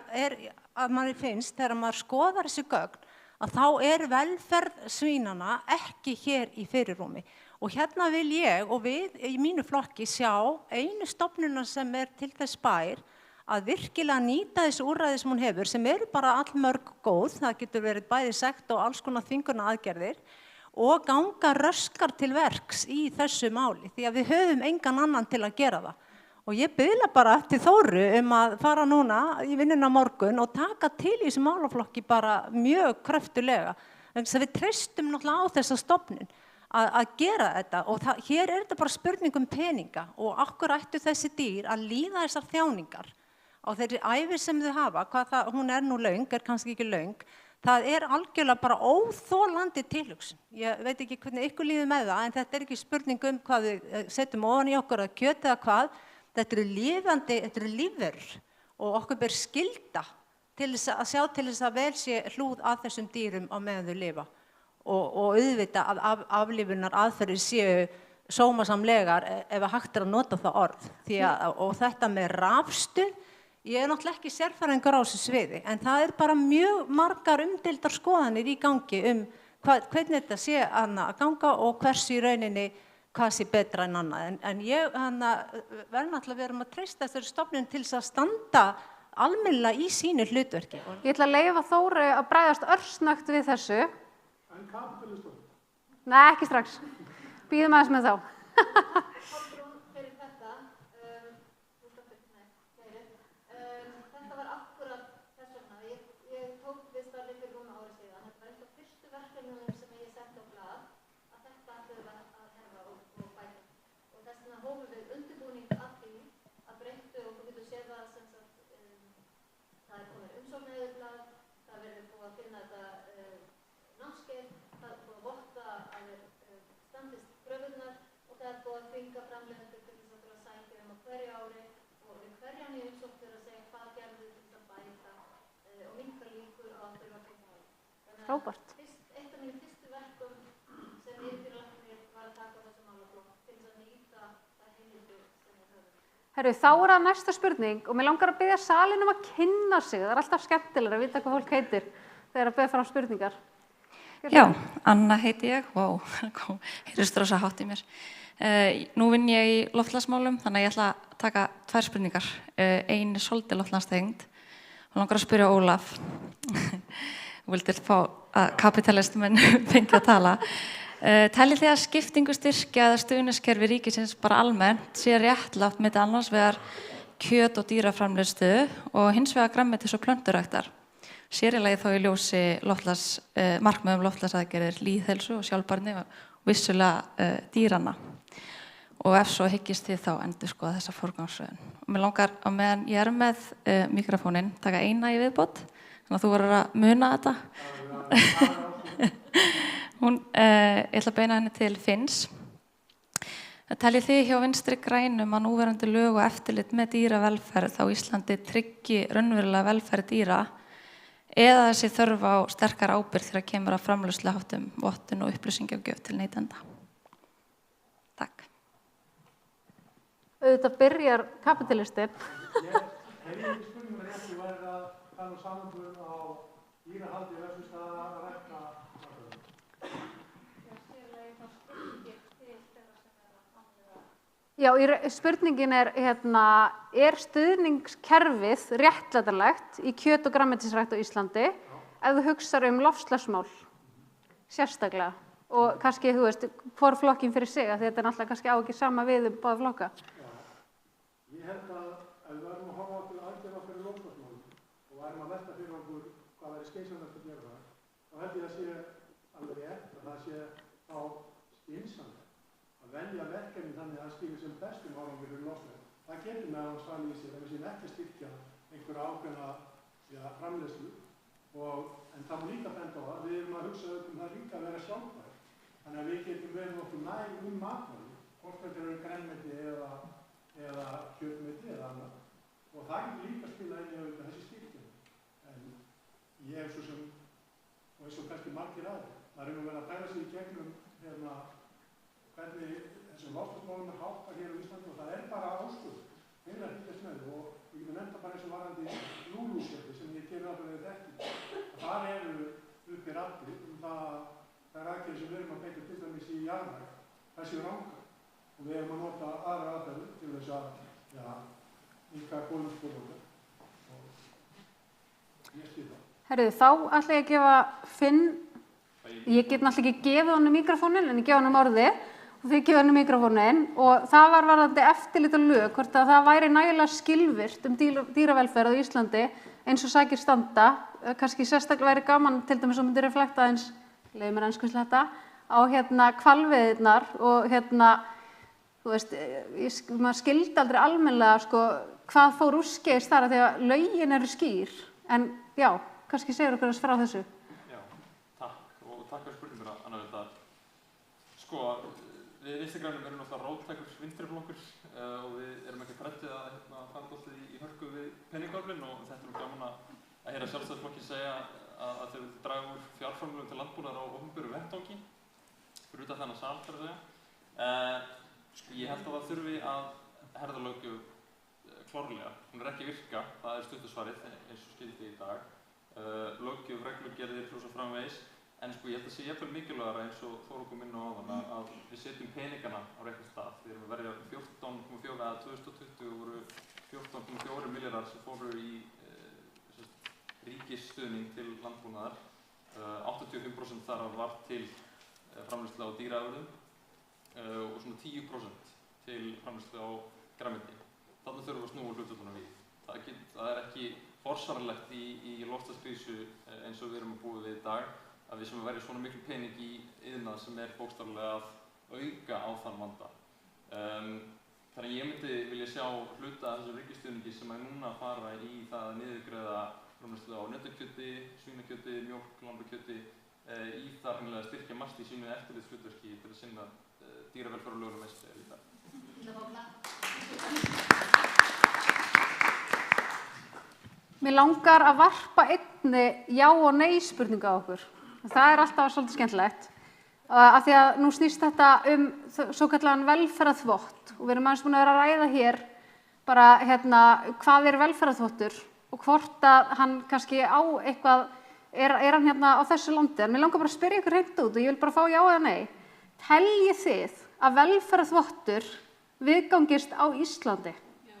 að manni finnst þegar maður skoðar þessi gögn að þá velferð svínana ekki hér í fyrirrúmi. Og hérna vil ég og við í mínu flokki sjá einu stofnunina sem til þess bær að virkilega nýta þessi úrræði sem hún hefur sem bara allmörg góð, það getur verið bæði sekt og alls konar þvingunna aðgerðir og ganga röskar til verks í þessu máli því að við höfum engan annan til að gera það. Og ég biðla bara til Þóru að fara núna í vinnuna morgun og taka til í þessu málaflokki bara mjög kröftulega. Þannig að við treystum náttúrulega á þessa stofnun að gera þetta og hér þetta bara spurning peninga og akkur ættu þessi dýr að líða þessar þjáningar á þeirri ævi sem þau hafa, hún nú löng, kannski ekki löng, það algjörlega bara óþolandi tilhugsun. Ég veit ekki hvernig ykkur líður með það en þetta ekki spurning hvað við setjum ofan í okkur að kjöta eða hvað. Þetta eru lifandi, þetta eru lífverur og okkur ber skylda til þess að sjá til þess að vel sé hlúð að þessum dýrum á meðan þau lifa og auðvitað að aflífunar aðferðir séu sómasamlegar ef hægt að nota það orð. Og þetta með rafstuð, ég náttúrulega ekki sérfræðingur á þessu sviði, en það bara mjög margar umdeildar skoðanir í gangi hvernig þetta sé að ganga og hversu í rauninni hvað sé betra en annað. En ég verð náttúrulega við erum að treysta þessari stofnun til þess að standa almennilega í sínu hlutverki. Ég ætla að leyfa Þóru að bregðast örsnöggt við þessu. En kapitalistum? Nei, ekki strax. Bíðum aðeins með þá. Þetta var akkurat þess vegna. Ég tók við starfi fyrir rúmu ári síðan. Þetta var eitt af fyrstu verkefnunum sem ég setti á blað að þetta ætluðum að herfa og bæta. Og þess vegna hófum við undirbúning að því að breyttu og þú getur séð það sem sagt það komið umsóknareyðublað, það verður búið að finna þetta námskeið, það búið að votta að þeir standist kröfurnar og það búið að þvinga framleiðendur til þess að sækja á hverju ári og við hverja nýju umsókn fyrir að segja hvað gerðu til þess að bæta og minnka líkur á þurfa að koma á. Frábært. Eitt af mínum fyrstu verkum sem yfirlæknir var að taka á þessum málaflokk til þess að nýta það heimildir sem við höfum. Herru, þá það næsta spurning og mér langar að biðja salinn að kynna sig. Það alltaf skemmtilega að vita hvað fólk heitir þegar að biðja fram spurningar. Já, Anna heiti ég. Vá, heyrðist rosa hátt í mér. Nú vinn ég í loftslagsmálum, þannig að ég ætla að taka 2 spurningar. Ein svolítið loftslagstengd. Mig langar að spyrja Ólaf. Vildir fá að kapitalismen fengi að tala. Teljið þið að skiptingu styrkja eða stuðningskerfi ríkisins bara almennt sé réttlátt milli annars vegar kjöt- og dýraframleiðslu og hins vegar grænmetis- og plönturæktar? Sér í lagi þá í ljósi markmiðum loftslagsaðgerðir, lýðheilsu og sjálfbærni og vissulega dýranna. Og ef svo hyggist þið þá endurskoða þessa forgangsröðun. Og mér langar á meðan ég með mikrofóninn taka eina í viðbót, þannig að þú verður að muna þetta. Ég ætla að beina henni til Finns. Teljið þið hjá Vinstri grænum að núverandi lög og eftirlit með dýravelferð á Íslandi tryggi raunverulega velferð dýra eða þessi þörf á sterkar ábyrgð þegar kemur að framleiðsluháttum, vottun og upplýsingagjöf til neytenda? Takk. Auðvitað byrjar kapitalistinn. Ef ég ekki spurningum rétt, ég væri að tala samanburð á dýrahaldi versus að rækta. Já, spurningin er stuðningskerfið réttlætanlegt í kjöt- og grænmetisrækt á Íslandi ef þú hugsar loftslagsmál sérstaklega og kannski, þú veist, hvor flokkin fyrir sig, að þetta náttúrulega kannski á ekki sama við báða flokka. Ég held að ef við værum að horfa til aðgerða fyrir loftslagsmálum og værum að velta fyrir okkur hvað væri skynsamlegt að gera það, þá held ég að sé alveg rétt að það sé þá skynsamlegt að velja verkefni þannig að það skilur sem bestum árangur fyrir loftslag. Það getur með að svæli í sér ef við séum ekki að styrkja einhverja ákveðna framleiðslu en það má líka benda á það, við erum að hugsa það líka að vera sjálfbær. Þannig að við getum verið okkur næg matvæli, hvort þetta eru grænmeti eða kjötmeti eða annað. Og það getur líka að spila inn í þessi styrkjum. En ég hef svo sem, og eins og kannski margir aðrir, það er verið að pæla sig í gegnum hvernig þessum loftslagsmálum háttað hér á Íslandi og það bara áskurð. Einlega fylgjast með og ég getur nefnt bara eins og varandi lúlúsjöfni sem ég gerir ákveðið ekki. Það eru uppi raddir það aðgerðir sem við erum að beita til dæmis í jarðrækt, það séu rangar og við erum að nota aðra aðferðir til þess að minnka kolefnisspor og ég skil það. Herriði, þá ætla ég að gefa Finn, ég get náttúrulega ekki gefið honum mikrofónin en ég gefa honum orðið og þið gefið honum mikrofónin og það var varðandi eftirlit og lög, hvort að það væri nægilega skilvirkt dýravelferð á Íslandi eins og sakir standa, kannski sérstaklega væri gaman til dæmis og myndi reflekta eins, leiði mér enskusletta, á hvalveiðirnar og þú veist, maður skildi aldrei almennilega hvað fór úrskeiðis þar að því að lögin eru skýr, en já, kannski segir okkur þess frá þessu. Já, takk og takk fyrir spurninguna, Anna Vilda. Við Vinstri grænum erum náttúrulega róttækur vinstriflokkur og við erum ekki hræddir að framdóttið í hörku við peningöflin og þetta er gaman að heyra Sjálfstæðisflokkin segja að þau vilja draga úr fjárframlögum til landbúnaðar á opinberum vettvangi fyrir utan þennan sal, þarf að segja. Ég held að það þurfi að herða löggjöf klárlega. Hún ekki virka, það stuttu svarið eins og skildi í dag. Löggjöf, reglugerðir og svo framvegis. En ég held að sé jafnvel mikilvægara eins og Þóra kom inn á áðan að við setjum peningana á réttan stað. Við erum að verja 14,4 að 2020 voru 14,4 milljarðar sem fóru í ríkisstuðning til landbúnaðar. 85% þar var til framleiðslu á dýraafurðum og svona 10% til framleiðslu á grænmeti. Þarna þurfum við að snúa hlutunum við. Það ekki forsvaranlegt í loftslagskrísu eins og við erum að búa við í dag að við sem að verja svona miklu pening í iðnað sem bókstaflega að auka á þann vanda. Þannig ég myndi vilja sjá hluta af þessu ríkisstuðningi sem núna fara í það að niðurgreiða framleiðslu á nautakjöti, svínakjöti, mjólk, lambakjöti í það hreinlega að styrkja MAST í sínu eftirlitshlutverki til að sinna dýravelferðarlögum eins og í dag. Mér langar að varpa einni já og nei spurningu á okkur. Það alltaf svolítið skemmtilegt. Af því að nú snýst þetta svokallaðan velferðarþvott og við erum aðeins búin að vera að ræða hér bara hvað velferðarþvottur og hvort að hann kannski á eitthvað, hann hérna á þessu landi. En mér langar bara að spyrja ykkur hreint út og ég vil bara fá já eða nei. Teljið þið að velferðarþvottur viðgangist á Íslandi? Já.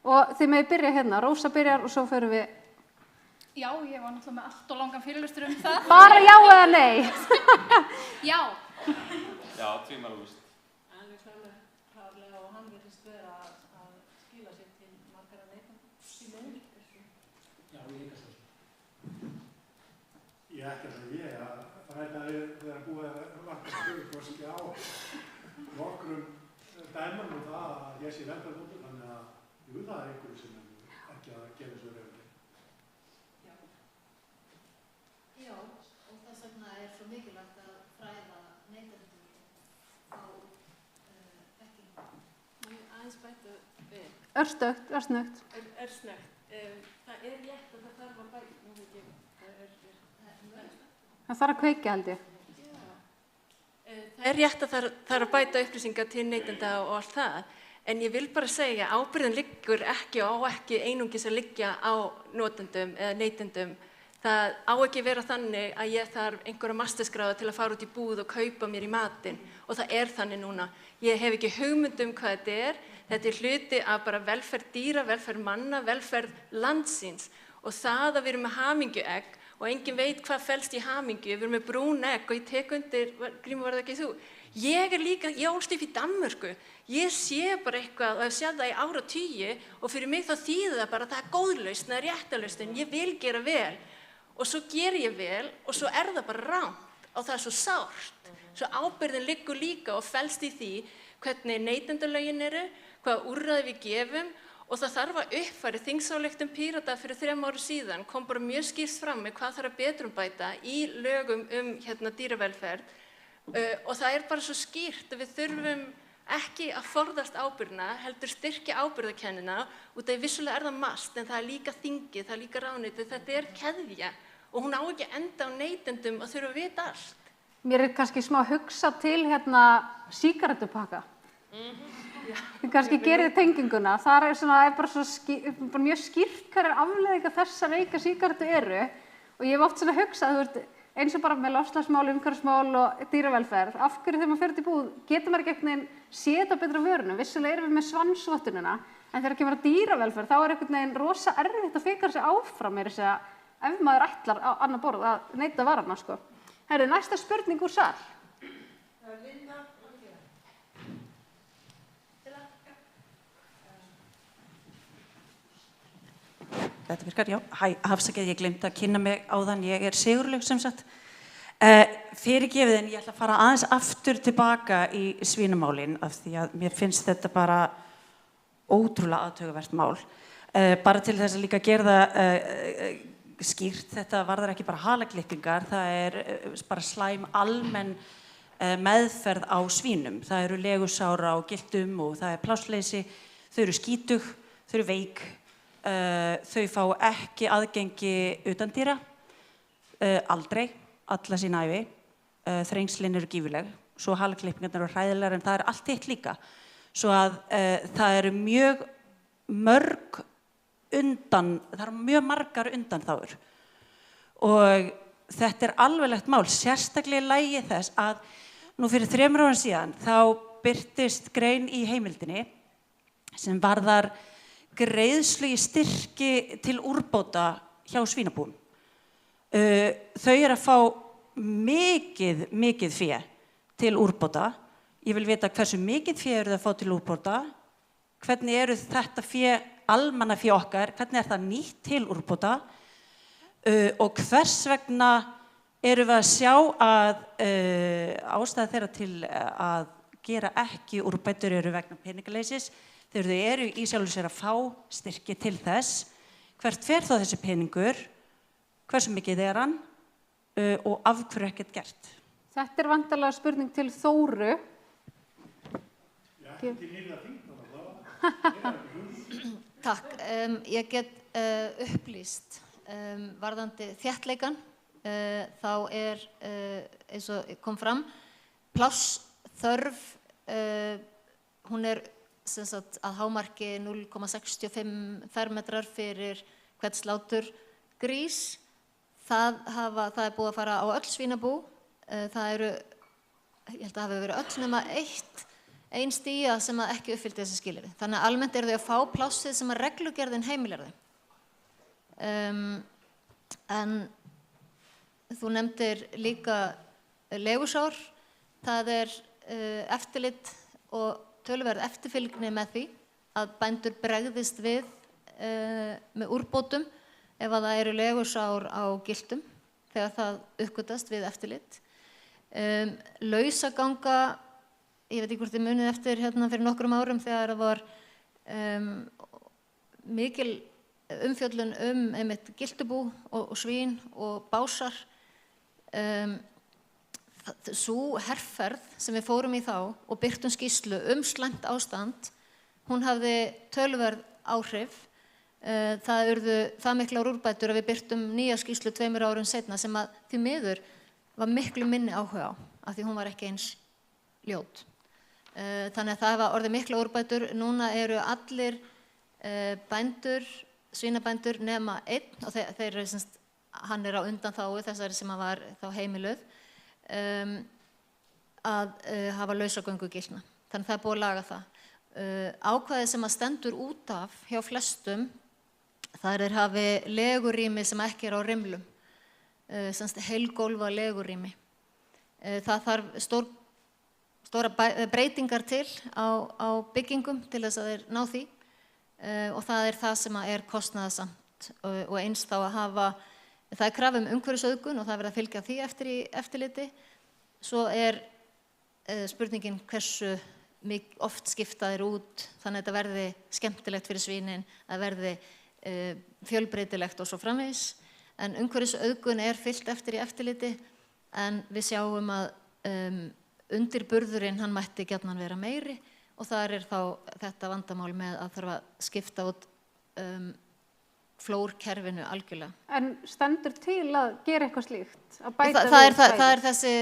Og þið megið byrja hérna, Rósa byrjar og svo förum við. Já, ég var náttúrulega með allt og langan fyrirlestur það. Bara já eða nei? Já. Já, tvímælalaust. Alveg klárlega og hann virðist vera að skila sér til margra neytenda. Já, líka svo. Ég ekki að ræta þegar búið að varpa spurningu á nokkrum dæmum um það að ég sé velferðarþvottur, þannig að það einhverju sem ekki að gefa þessu reyndi. Já, og þess vegna svo mikilvægt að fræða neytendur á þekkingu. Aðeins bæta við. Örsnögt. Örsnögt. Það rétt að það þarf að bæta. Það þarf að kveikja held ég. Það rétt að það þarf að bæta upplýsingar til neytenda og allt það. En ég vil bara segja að ábyrgðin liggur ekki og á ekki einungis að liggja á notendum eða neytendum. Það á ekki vera þannig að ég þarf einhverja masterskráðu til að fara út í búð og kaupa mér í matinn og það þannig núna. Ég hef ekki hugmynd hvað þetta. Þetta hluti af bara velferð dýra, velferð manna, velferð landsins og það að við erum með hamingjuegg og enginn veit hvað felst í hamingju. Við erum með brún egg og ég tek undir, Grímur var það ekki þú? Ég ólst upp í Danmörku. Ég sé bara eitthvað og hef séð það í áratugi og fyrir mig þá þýðir það bara að það góðlausn eða réttalausn. Ég vil gera vel. Og svo ger ég vel og svo það bara rangt og það svo sárt. Svo ábyrgðin liggur líka og felst í því hvernig neytendalögin eru, hvaða úrræði við gefum og það þarf að uppfæra þingsályktun Pírata fyrir 3 árum síðan kom bara mjög skýrt fram með hvað þarf að betrumbæta í lögum dýravelferð og það bara svo skýrt að við þurfum ekki að forðast ábyrgðina, heldur styrkja ábyrgðarkennina út af vissulega það MAST en það líka þingið, það líka ráðuneytið, þetta keðja og hún á ekki að enda á neytendum að þurfa að vita allt. Mér kannski smá hugsa til sígarettupakka. Kannski gerið tenginguna. Það bara mjög skýrt hver afleiðingar þessar veika sígarettu eru og ég hef oft hugsað, eins og bara með loftslagsmál, umhverfismál og dýravelferð. Af hverju þegar maður fer út í búð, getur maður ekki einhvern veginn séð þetta betra á vörunum. Vissulega erum við með svansvottunina, en þegar kemur að dýravelferð, þá einhvern veginn rosa erfitt að fikra sig áfram ef maður ætlar á annað borð að neyta varana, sko. Herðu, næsta spurning úr sal. Þetta virkar, já. Hæ, afsakið, ég gleymdi að kynna mig áðan. Ég Sigurlaug sem sagt. Fyrirgefið en ég ætla að fara aðeins aftur tilbaka í svínamálin af því að mér finnst þetta bara ótrúlega aðtöguvert mál. Bara til þess að líka gera það skýrt, þetta varðar ekki bara halaklippingar, það bara slæm almenn meðferð á svínum. Það eru legusára á giltum og það plássleysi, þau eru skítug, þau eru veik. Þau fá ekki aðgengi utandýra, aldrei, alla sína ævi, þrengslin eru gífurleg, svo halaklippingarnar eru hræðilegar en það allt hitt líka. svo að það eru mjög mjög margar undanþágur og þetta alveglegt mál, sérstaklega í lagi þess að nú fyrir 3 árum síðan þá birtist grein í Heimildinni sem varðar greiðslu í styrki til úrbóta hjá svínabúum. Þau eru að fá mikið fé til úrbóta. Ég vil vita hversu mikið fé eru þau að fá til úrbóta, hvernig eru þetta fé, almannafé okkar, hvernig það nýtt til úrbóta og hvers vegna erum við að sjá að ástæða þeirra til að gera ekki úrbætur eru vegna peningaleysis, þegar þau eru í sjálfu sér að fá styrki til þess. Hvert fer þá þessi peningur, hversu mikið hann og af hverju ekkert gert? Þetta væntanlega spurning til Þóru. Takk, ég get upplýst varðandi þéttleikan, þá eins og kom fram, plássþörf, hún sem sagt að hámarki 0,65 fermetrar fyrir hvern slátur grís. Það er búið að fara á öll svínabú, það eru, ég held að hafi verið öll nema ein stíga sem ekki uppfyllti þessi skilyrði. Þannig að almennt eru þau að fá plássið sem að reglugerðin heimilar þau. En þú nefndir líka legusár, það eftirlit og töluverð eftirfylgni með því að bændur bregðist við með úrbótum ef að það eru legusár á giltum þegar það uppgötast við eftirlit. Lausaganga, ég veit ekki hvort þið munið eftir fyrir nokkrum árum þegar það var mikil umfjöllun einmitt giltubú og svín og básar. Sú herferð sem við fórum í þá og birtum skýrslu slæmt ástand, hún hafði töluverð áhrif. Það urðu það miklar úrbætur að við birtum nýja skýrslu 2 árum seinna sem að því miður var miklu minni áhuga á, af því hún var ekki eins ljót. Þannig að það var orðið mikla úrbætur. Núna eru allir bændur, svínabændur nema einn, og hann á undanþágu þessari sem var þá heimiluð, að hafa lausagöngu giltna. Þannig að það er búið að laga það. Ákvæðið sem að stendur út af hjá flestum, það hafi legurými sem ekki á rimlum, heilgólfa legurými. Það þarf stóra breytingar til á byggingum til þess að þeir ná því, og það það sem er kostnaðarsamt og eins þá að hafa, það krafa umhverfisauðgun og það verið að fylgja því eftir í eftirliti. Svo spurningin hversu oft skipta þeir út, þannig að þetta verði skemmtilegt fyrir svínin, að verði fjölbreytilegt og svo framvegis. En umhverfisauðgun fylgt eftir í eftirliti, en við sjáum að undirburðurinn hann mætti gjarnan vera meiri, og það þá þetta vandamál með að þurfa að skipta út flórkerfinu algjörlega. En stendur til að gera eitthvað slíkt? Það þessi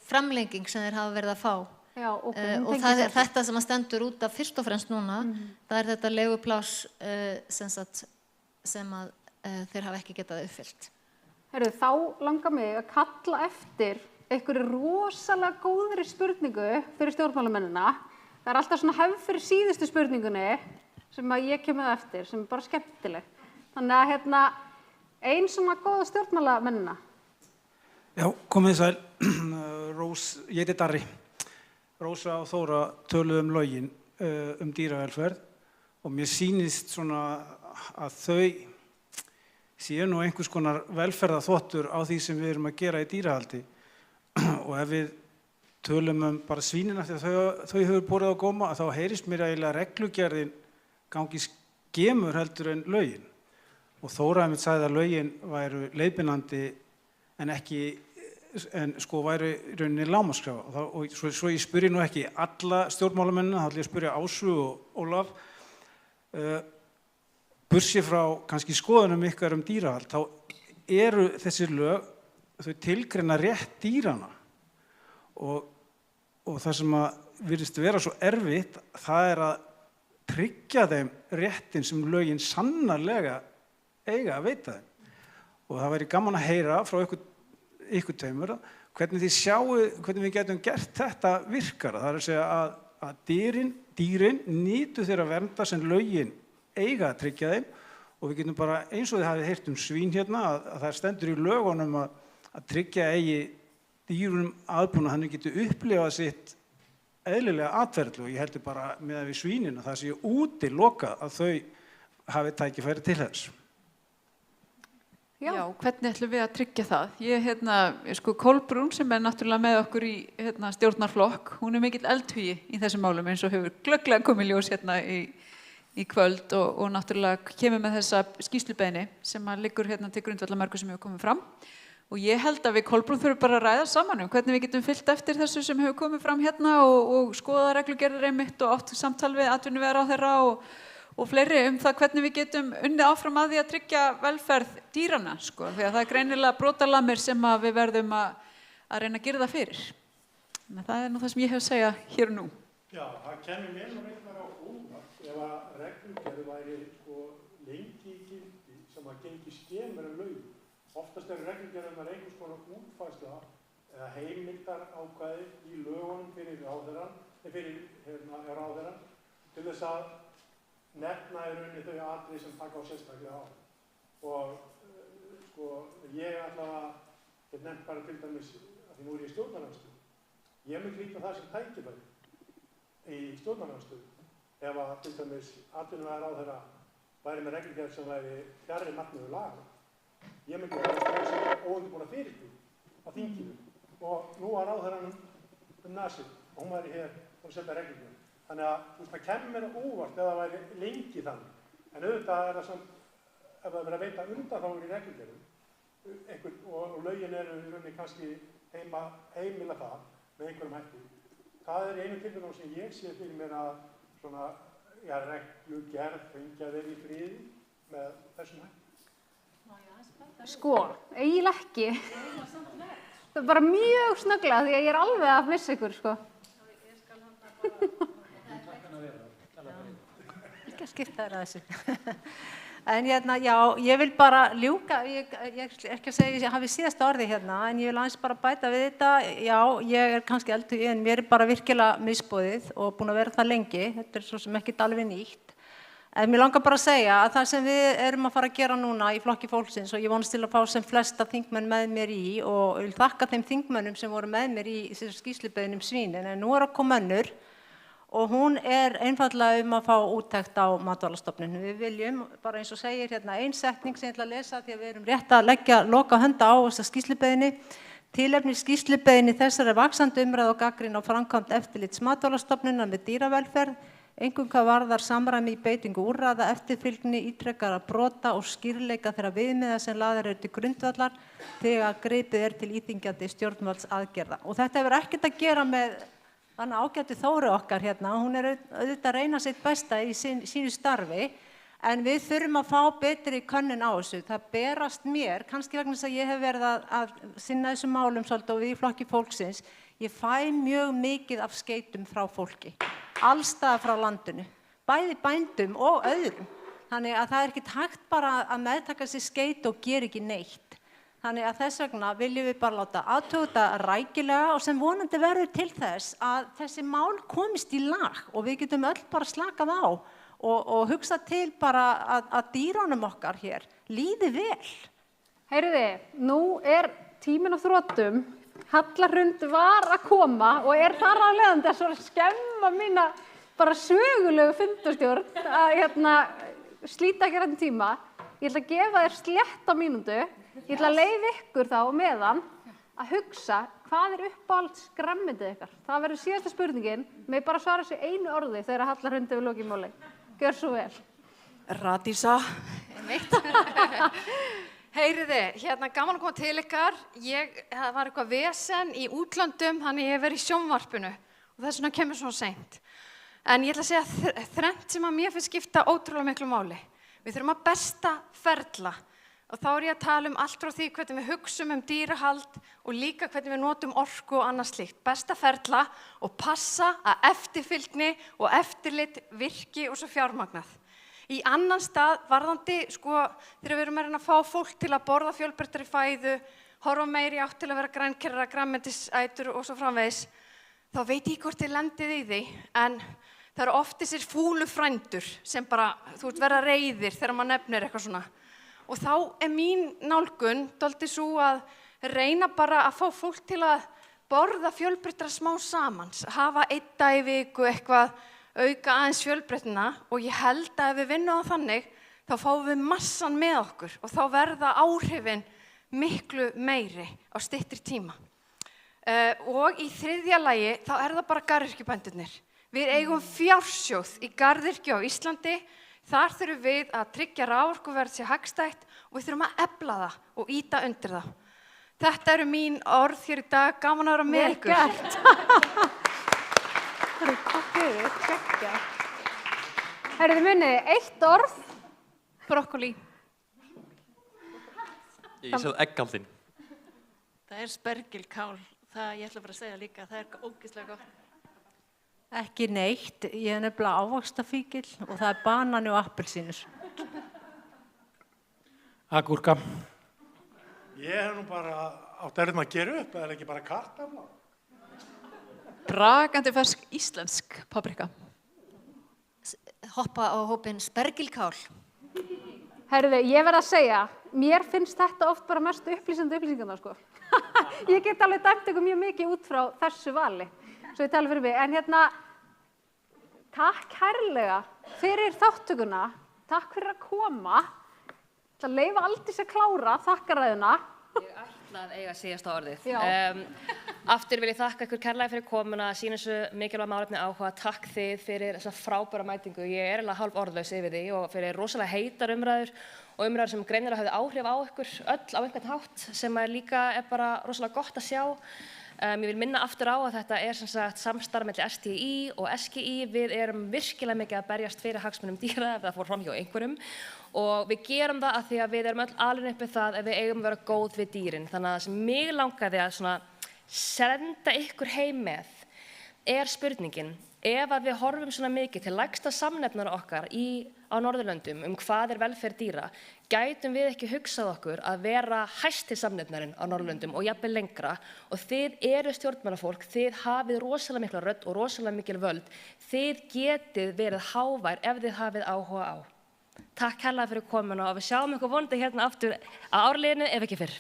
framlenging sem þeir hafa verið að fá. Já, okay. Og það þetta sem að stendur út af fyrst og fremst núna, það þetta legupláss sem að þeir hafa ekki getað uppfyllt. Heyrðu, þá langar mig að kalla eftir einhverju rosalega góðri spurningu fyrir stjórnmálamennina. Það alltaf svona hefð fyrir síðustu spurningunni sem að ég kem með eftir, sem bara skemmtileg. Þannig að ein svona góða stjórnmálamennina. Já, komið sæl. Ég heiti Darri. Rósa og Þóra töluðu lögin dýravelferð og mér sýnist svona að þau séu nú einhvers konar velferðarþvottur á því sem við erum að gera í dýrahaldi. Og ef við tölum bara svínina þegar þau hefur borið á góma, þá heyrist mér eiginlega reglugerðin gangi skemur heldur en lögin. Og Þóra einmitt sagði að lögin væru leiðbeinandi en sko væru í rauninni lágmarkskrafa. Og svo ég spyrir nú ekki alla stjórnmálamennina, þá ætla ég að spyrja Ásu og Ólaf. Bursi frá kannski skoðunum ykkar dýrahald, þá þessi lög, þau tilgreina rétt dýrana og og það sem að virðist vera svo erfitt, það er að tryggja þeim réttin sem lögin sannarlega eiga að veita þeim. Og það væri gaman að heyra frá ykkur tveimur hvernig þið sjáu, hvernig við getum gert þetta virkara. Það er að segja að dýrin nýtu þeirra vernda sem lögin eiga að tryggja þeim og við getum bara, eins og þið hafið heyrt svín hérna, að það stendur í lögunum að tryggja eigi dýrum aðbúna, hann getur upplifað sitt eðlilega atferðli og ég heldur bara með að við svínin að það sé útilokað að þau hafi tækifæri til þess. Já, hvernig ætlum við að tryggja það? Kolbrún sem náttúrulega með okkur í stjórnarflokk, hún mikill eldhugi í þessum málum eins og hefur glögglega komið ljós í kvöld og náttúrulega kemur með þessa skýrslubeiðni sem liggur til grundvallar mörgu sem hefur komið fram. Og ég held að við Kolbrún þurfum bara að ræða saman hvernig við getum fylgt eftir þessu sem hefur komið fram og skoða reglugerðir einmitt og átt samtal við atvinnuvegaráðherra og fleiri það hvernig við getum unnið áfram að því að tryggja velferð dýranna, því að það er greinilega brotalamir sem við verðum að reyna að girða fyrir. En það er nú það sem ég hef að segja hér og nú. Já, það kemur mér nú eitthvað á óvart ef að reglugerð væri lengi í gildi sem að gengi skemur en lögum. Oftast eru reglugerðirnar einhvers konar útfærsla eða heimildarákvæði í lögunum fyrir ráðherrann til þess að nefna í rauninni þau atriði sem taka á sérstaklega á. Og ég allavega get nefnt bara til dæmis að því nú er ég í stjórnarandstöðu. Ég mun grípa það sem tækifæri í stjórnarandstöðu ef að til dæmis atvinnuvegaráðherra væri með reglugerð sem væri fjarri markmiði laga. Ég mun gera það sem óundirbúna fyrirspurn á þinginu og nú var ráðherrann nasið og hún væri hér og setja reglugerð. Þannig að það kemur mér óvart ef það væri lengi þannig. En auðvitað er það samt, ef það er verið að veita undanþágur í reglugerðum og lögin eru í rauninni kannski heimila það með einhverjum hætti. Það er einu tilfellum sem ég sé fyrir mér að svona, reglugerð fengja þeir í friði með þessum hætti. Eiginlega ekki. Það er bara mjög snögglega því að ég er alveg að missa ykkur, Ekki að skipta þér að þessu. En já, ég vil bara ljúka, ég ekki að segja að ég hafi síðasta orði en ég vil aðeins bara bæta við þetta. Já, ég er kannski eldhugi en mér er bara virkilega misboðið og búin að vera það lengi. Þetta er svo sem ekkert alveg nýtt. En mér langar bara að segja að það sem við erum að fara að gera núna í Flokki fólksins og ég vonast til að fá sem flesta þingmenn með mér í og vil þakka þeim þingmönnum sem voru með mér í skýrslubeiðni svínin en nú er að koma önnur og hún er einfaldlega að fá úttekt á Matvælastofnun. Við viljum, bara eins og segir ein setning sem ég ætla að lesa því að við erum rétt að leggja loka hönda á þessa skýrslubeiðni. Tilefni skýrslubeiðni þessar er vaxandi umræða og gagnrýni á framkvæmd eftirlits Matvælastofnunar með dýravelferð, einkum hvað varðar samræmi í beitingu úrræða, eftirfylgni, ítrekkara brota og skýrleika þeirra viðmiða sem lagðar eru til grundvallar þegar gripið er til íþyngjandi stjórnvaldsaðgerða. Og þetta hefur ekkert að gera með þannig ágætu Þóru okkar hún er auðvitað að reyna sitt besta í sínu starfi, en við þurfum að fá betri könnun á þessu. Það berast mér, kannski vegna þess að ég hef verið að sinna þessum málum svolítið og við í Flokki fólksins, ég fæ mjög mikið af skeytum frá fólki, allstaðar frá landinu, bæði bændum og öðrum. Þannig að það er ekkert hægt bara að meðtaka sér skeyt og gera ekki neitt. Þannig að þess vegna viljum við bara láta athuga þetta rækilega og sem vonandi verður til þess að þessi mál komist í lag og við getum öll bara slakað á og hugsa til bara að dýrunum okkar hér líði vel. Heyriði, nú er tíminn á þrotum, Hallarhund var að koma og er þar af leiðandi að skemma mína bara sögulegu fundastjórn að slíta ekki rættin tíma. Ég ætla að gefa þér slétta mínútu. Ég ætla að leyfa ykkur þá meðan að hugsa hvað er uppáhalds grænmetið ykkar. Það verður síðasta spurningin, með bara svara þessu einu orði þegar Hallarhund hefur lokið máli. Gjör svo vel. Radísa. Heyriði, gaman að koma til ykkar. Það var eitthvað vesen í útlöndum, þannig ég hef verið í sjónvarpinu og þess vegna kemur svo seint. En ég ætla að segja þrennt sem að mér finnst skipta ótrúlega miklu máli. Við þurfum að besta ferla Og þá ég að tala allt frá því hvernig við hugsum dýrahald og líka hvernig við notum orku og annað slíkt. Best að ferla og passa að eftirfylgni og eftirlit virki og svo fjármagnað. Í annan stað varðandi, þegar við erum að reyna að fá fólk til að borða fjölbreyttari fæðu, horfa meiri átt til að vera grænkerrar, grænmetisætur og svo framvegis, þá veit ég hvort þið lendið í því, en það eru oft þessir fúlu frændur sem bara, þú ert verða reiðir þegar maður nefnir eitthvað svona. Og þá mín nálgun dálítið svo að reyna bara að fá fólk til að borða fjölbreyttara smá saman, hafa 1 dag í viku eitthvað, auka aðeins fjölbreyttina og ég held að ef við vinnum það þannig, þá fáum við massan með okkur og þá verða áhrifin miklu meiri á styttri tíma. Og í 3. lagi, þá það bara garðyrkjubændurnir. Við eigum fjársjóð í garðyrkju á Íslandi. Þar þurfum við að tryggja raforkuverð sé hagstætt og við þurfum að efla það og ýta undir það. Þetta eru mín orð hér í dag, gaman að vera með ykkur. Vel gert. Það hvað fyrir, tjekkja. Þið munið, 1 orð. Brokkoli. Ég sagði eggaldin. Það spergilkál. Ég ætla bara að segja líka, það ógeðslega gott. Ekki neitt, ég nefnilega ávaxtafíkil og það banani og appelsínur. Agúrka. Ég nú bara átt erfitt með að gera upp, það ekki bara kartafla. Brakandi fersk íslensk paprika. Hoppa á hópinn spergilkál. Ég verð að segja, mér finnst þetta oft bara mest upplýsingarnar, Ég get alveg dæmt ykkur mjög mikið út frá þessu vali. Svo ég tala fyrir mig, en takk kærlega fyrir þáttökuna, takk fyrir að koma, að leyfa Aldísi að klára þakkaræðuna. Ég ætla að eiga síðasta orðið. Aftur vil ég þakka ykkur kærlega fyrir komuna, sína þessu mikilvæg málefni áhuga, takk þið fyrir þessa frábæra mætingu, ég eiginlega hálf orðlaus yfir því og fyrir rosalega heitar umræður og umræður sem greinilega höfðu áhrif á ykkur öll á einhvern hátt sem líka bara rosalega gott að sjá. Ég vil minna aftur á að þetta sem sagt samstarf milli STÍ og SGÍ. Við erum virkilega mikið að berjast fyrir hagsmunum dýra ef það fór fram hjá einhverjum og við gerum það af því að við erum öll alin uppi það ef við eigum að vera góð við dýrin. Þannig að það sem mig langaði að senda ykkur heim með spurningin, ef að við horfum svona mikið til lægsta samnefnara okkar á Norðurlöndum hvað velferð dýra, gætum við ekki hugsað okkur að vera hæsti samnefnarinn á Norðurlöndum og jafnvel lengra og þið eru stjórnmálafólk, þið hafið rosalega mikla rödd og rosalega mikil völd, þið getið verið hávær ef þið hafið áhuga á. Takk kærlega fyrir komuna og við sjáum ykkur vonandi hérna aftur á árliðinu ef ekki fyrr.